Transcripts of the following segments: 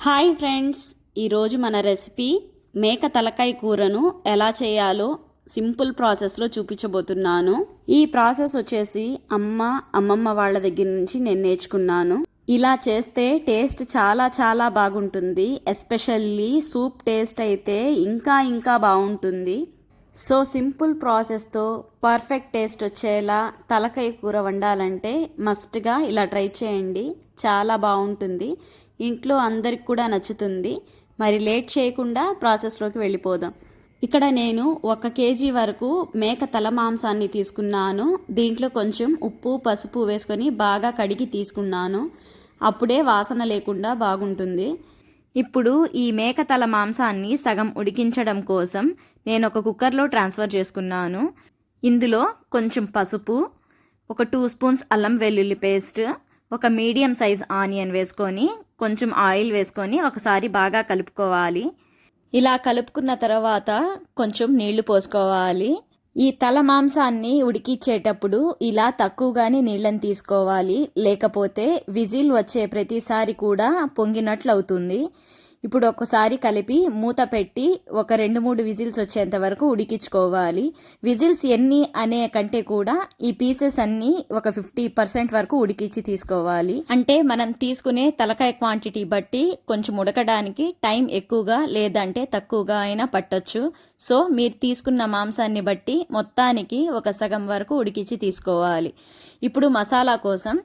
Hi friends, ఈరోజు మన recipe మేక తలకాయ కూరను ఎలా చేయాలో సింపుల్ ప్రాసెస్లో చూపించబోతున్నాను. ఈ ప్రాసెస్ వచ్చేసి అమ్మమ్మ వాళ్ళ దగ్గర నుంచి నేను నేర్చుకున్నాను. ఇలా చేస్తే టేస్ట్ చాలా చాలా బాగుంటుంది. ఎస్పెషల్లీ సూప్ టేస్ట్ అయితే ఇంకా బాగుంటుంది. సో సింపుల్ ప్రాసెస్తో పర్ఫెక్ట్ టేస్ట్ వచ్చేలా తలకాయ కూర వండాలంటే మస్ట్గా ఇలా ట్రై చేయండి. చాలా బాగుంటుంది, ఇంట్లో అందరికి కూడా నచ్చుతుంది. మరి లేట్ చేయకుండా ప్రాసెస్లోకి వెళ్ళిపోదాం. ఇక్కడ నేను 1 కేజీ వరకు మేక తల మాంసాన్ని తీసుకున్నాను. దీంట్లో కొంచెం ఉప్పు పసుపు వేసుకొని బాగా కడిగి తీసుకున్నాను. అప్పుడే వాసన లేకుండా బాగుంటుంది. ఇప్పుడు ఈ మేక తల మాంసాన్ని సగం ఉడికించడం కోసం నేను ఒక కుక్కర్లో ట్రాన్స్ఫర్ చేసుకున్నాను. ఇందులో కొంచెం పసుపు, ఒక 2 స్పూన్స్ అల్లం వెల్లుల్లి పేస్ట్, ఒక మీడియం సైజ్ ఆనియన్ వేసుకొని కొంచెం ఆయిల్ వేసుకొని ఒకసారి బాగా కలుపుకోవాలి. ఇలా కలుపుకున్న తర్వాత కొంచెం నీళ్లు పోసుకోవాలి. ఈ తల మాంసాన్ని ఉడికించేటప్పుడు ఇలా తక్కువగానే నీళ్ళని తీసుకోవాలి, లేకపోతే విజిల్ వచ్చే ప్రతిసారి కూడా పొంగినట్లు అవుతుంది. ఇప్పుడు ఒకసారి కలిపి మూత పెట్టి ఒక 2-3 విజిల్స్ వచ్చేంత వరకు ఉడికించుకోవాలి. విజిల్స్ ఎన్ని అనే కంటే కూడా ఈ పీసెస్ అన్నీ ఒక 50% వరకు ఉడికించి తీసుకోవాలి. అంటే మనం తీసుకునే తలకాయ క్వాంటిటీ బట్టి కొంచెం ఉడకడానికి టైం ఎక్కువగా లేదంటే తక్కువగా అయినా పట్టొచ్చు. సో మీరు తీసుకున్న మాంసాన్ని బట్టి మొత్తానికి ఒక సగం వరకు ఉడికించి తీసుకోవాలి. ఇప్పుడు మసాలా కోసం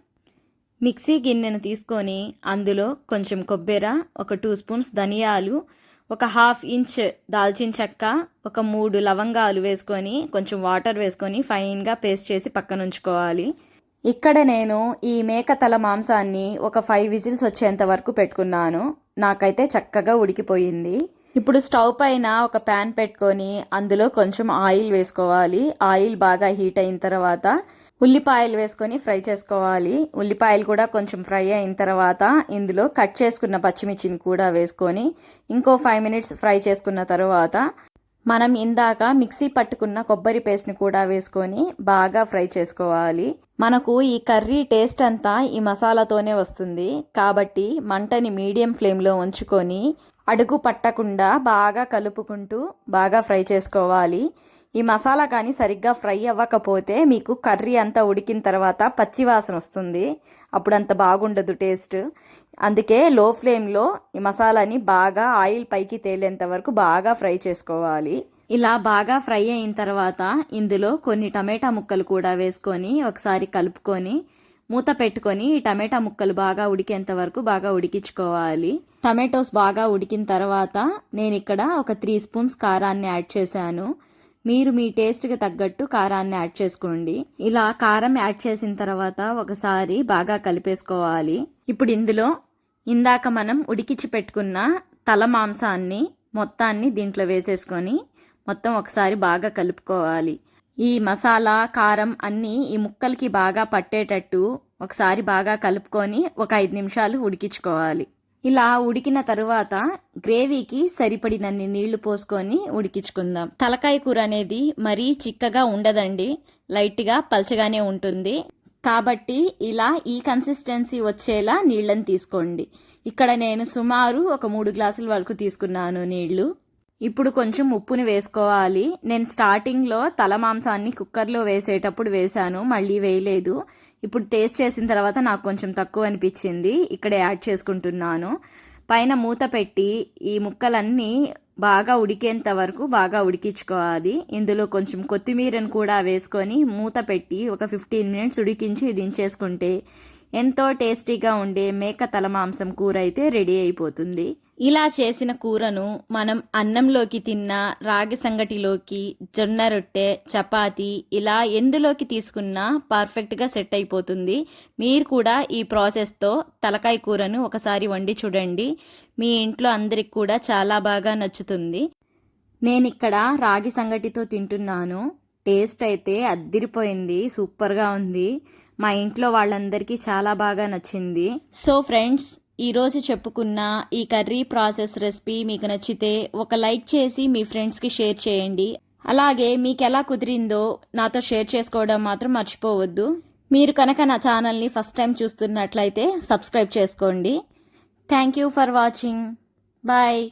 మిక్సీ గిన్నెను తీసుకొని అందులో కొంచెం కొబ్బెర, ఒక 2 స్పూన్స్ ధనియాలు, ఒక 1/2 ఇంచ్ దాల్చిన చెక్క, ఒక 3 లవంగాలు వేసుకొని కొంచెం వాటర్ వేసుకొని ఫైన్గా పేస్ట్ చేసి పక్కన ఉంచుకోవాలి. ఇక్కడ నేను ఈ మేక తల మాంసాన్ని ఒక 5 విజిల్స్ వచ్చేంత వరకు పెట్టుకున్నాను. నాకైతే చక్కగా ఉడికిపోయింది. ఇప్పుడు స్టవ్ పైన ఒక ప్యాన్ పెట్టుకొని అందులో కొంచెం ఆయిల్ వేసుకోవాలి. ఆయిల్ బాగా హీట్ అయిన తర్వాత ఉల్లిపాయలు వేసుకొని ఫ్రై చేసుకోవాలి. ఉల్లిపాయలు కూడా కొంచెం ఫ్రై అయిన తర్వాత ఇందులో కట్ చేసుకున్న పచ్చిమిర్చిని కూడా వేసుకొని ఇంకో 5 మినిట్స్ ఫ్రై చేసుకున్న తర్వాత మనం ఇందాక మిక్సీ పట్టుకున్న కొబ్బరి పేస్ట్ని కూడా వేసుకొని బాగా ఫ్రై చేసుకోవాలి. మనకు ఈ కర్రీ టేస్ట్ అంతా ఈ మసాలాతోనే వస్తుంది కాబట్టి మంటని మీడియం ఫ్లేమ్లో ఉంచుకొని అడుగు పట్టకుండా బాగా కలుపుకుంటూ బాగా ఫ్రై చేసుకోవాలి. ఈ మసాలా కానీ సరిగ్గా ఫ్రై అవ్వకపోతే మీకు కర్రీ అంతా ఉడికిన తర్వాత పచ్చివాసన వస్తుంది, అప్పుడు అంత బాగుండదు టేస్ట్. అందుకే లో ఫ్లేమ్లో ఈ మసాలాని బాగా ఆయిల్ పైకి తేలేంత వరకు బాగా ఫ్రై చేసుకోవాలి. ఇలా బాగా ఫ్రై అయిన తర్వాత ఇందులో కొన్ని టమాటా ముక్కలు కూడా వేసుకొని ఒకసారి కలుపుకొని మూత పెట్టుకొని ఈ టమాటా ముక్కలు బాగా ఉడికేంత వరకు బాగా ఉడికించుకోవాలి. టమాటోస్ బాగా ఉడికిన తర్వాత నేను ఇక్కడ ఒక 3 స్పూన్స్ కారాన్ని యాడ్ చేశాను. మీరు మీ టేస్ట్కి తగ్గట్టు కారాన్ని యాడ్ చేసుకోండి. ఇలా కారం యాడ్ చేసిన తర్వాత ఒకసారి బాగా కలిపేసుకోవాలి. ఇప్పుడు ఇందులో ఇందాక మనం ఉడికించి పెట్టుకున్న తల మాంసాన్ని మొత్తాన్ని దీంట్లో వేసేసుకొని మొత్తం ఒకసారి బాగా కలుపుకోవాలి. ఈ మసాలా కారం అన్నీ ఈ ముక్కలకి బాగా పట్టేటట్టు ఒకసారి బాగా కలుపుకొని ఒక 5 నిమిషాలు ఉడికించుకోవాలి. ఇలా ఉడికిన తరువాత గ్రేవీకి సరిపడినన్ని నీళ్లు పోసుకొని ఉడికించుకుందాం. తలకాయ కూర అనేది మరీ చిక్కగా ఉండదండి, లైట్గా పల్చగానే ఉంటుంది. కాబట్టి ఇలా ఈ కన్సిస్టెన్సీ వచ్చేలా నీళ్ళని తీసుకోండి. ఇక్కడ నేను సుమారు ఒక 3 గ్లాసుల వరకు తీసుకున్నాను నీళ్లు. ఇప్పుడు కొంచెం ఉప్పుని వేసుకోవాలి. నేను స్టార్టింగ్లో తల మాంసాన్ని కుక్కర్లో వేసేటప్పుడు వేశాను, మళ్ళీ వేయలేదు. ఇప్పుడు టేస్ట్ చేసిన తర్వాత నాకు కొంచెం తక్కువ అనిపించింది, ఇక్కడ యాడ్ చేసుకుంటున్నాను. పైన మూత పెట్టి ఈ ముక్కలన్నీ బాగా ఉడికేంత వరకు బాగా ఉడికించుకోవాలి. ఇందులో కొంచెం కొత్తిమీరను కూడా వేసుకొని మూత పెట్టి ఒక 15 మినిట్స్ ఉడికించి దించేసుకుంటే ఎంతో టేస్టీగా ఉండే మేక తల మాంసం కూర అయితే రెడీ అయిపోతుంది. ఇలా చేసిన కూరను మనం అన్నంలోకి తిన్నా, రాగి సంగటిలోకి, జొన్న రొట్టె, చపాతీ ఇలా ఎందులోకి తీసుకున్నా పర్ఫెక్ట్గా సెట్ అయిపోతుంది. మీరు కూడా ఈ ప్రాసెస్తో తలకాయ కూరను ఒకసారి వండి చూడండి. మీ ఇంట్లో అందరికి కూడా చాలా బాగా నచ్చుతుంది. నేను ఇక్కడ రాగి సంగటితో తింటున్నాను. టేస్ట్ అయితే అద్దిరిపోయింది, సూపర్గా ఉంది. మా ఇంట్లో వాళ్ళందరికీ చాలా బాగా నచ్చింది. సో ఫ్రెండ్స్, ఈరోజు చెప్పుకున్న ఈ కర్రీ ప్రాసెస్ రెసిపీ మీకు నచ్చితే ఒక లైక్ చేసి మీ ఫ్రెండ్స్కి షేర్ చేయండి. అలాగే మీకు ఎలా కుదిరిందో నాతో షేర్ చేసుకోవడం మాత్రం మర్చిపోవద్దు. మీరు కనుక నా ఛానల్ని ఫస్ట్ టైం చూస్తున్నట్లయితే సబ్స్క్రైబ్ చేసుకోండి. Thank you for watching. Bye.